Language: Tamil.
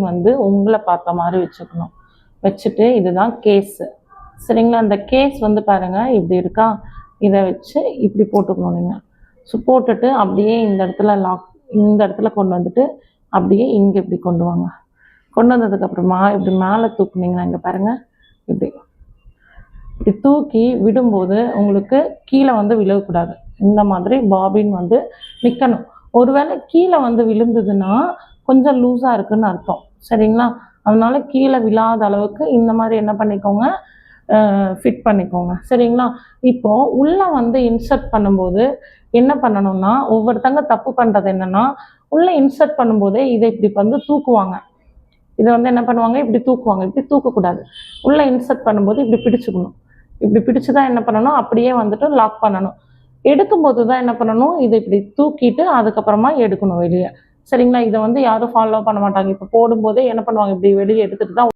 வந்து உங்களை பார்த்த மாதிரி வச்சுக்கணும். வச்சுட்டு இதுதான் கேஸு, சரிங்களா? அந்த கேஸ் வந்து பாருங்கள் இப்படி இருக்கா, இதை வச்சு இப்படி போட்டுக்கணும் நீங்கள். ஸோ போட்டுட்டு அப்படியே இந்த இடத்துல இந்த இடத்துல கொண்டு வந்துட்டு அப்படியே இங்கே இப்படி கொண்டு வாங்க. கொண்டு வந்ததுக்கப்புறமா இப்படி மேலே தூக்குனீங்கன்னா இங்கே பாருங்கள், இப்படி இப்படி தூக்கி விடும்போது உங்களுக்கு கீழே வந்து விழக்கூடாது. இந்த மாதிரி பாபின் வந்து நிற்கணும். ஒருவேளை கீழே வந்து விழுந்ததுன்னா கொஞ்சம் லூஸாக இருக்குதுன்னு அர்த்தம், சரிங்களா? அதனால கீழே விழாத அளவுக்கு இந்த மாதிரி என்ன பண்ணிக்கோங்க, ஃபிட் பண்ணிக்கோங்க, சரிங்களா? இப்போது உள்ளே வந்து இன்சர்ட் பண்ணும்போது என்ன பண்ணணும்னா, ஒவ்வொருத்தங்க தப்பு பண்ணுறது என்னென்னா, உள்ளே இன்சர்ட் பண்ணும்போதே இதை இப்படி வந்து தூக்குவாங்க. இதை வந்து என்ன பண்ணுவாங்க, இப்படி தூக்குவாங்க. இப்படி தூக்கக்கூடாது. உள்ளே இன்சர்ட் பண்ணும்போது இப்படி பிடிச்சிக்கணும். இப்படி பிடிச்சி தான் என்ன பண்ணணும், அப்படியே வந்துட்டு லாக் பண்ணணும். எடுக்கும்போது தான் என்ன பண்ணணும், இதை இப்படி தூக்கிட்டு அதுக்கப்புறமா எடுக்கணும் வெளியே, சரிங்களா? இதை வந்து யாரும் ஃபாலோ பண்ண மாட்டாங்க. இப்போ போடும்போதே என்ன பண்ணுவாங்க, இப்படி வெளியே எடுத்துகிட்டு தான்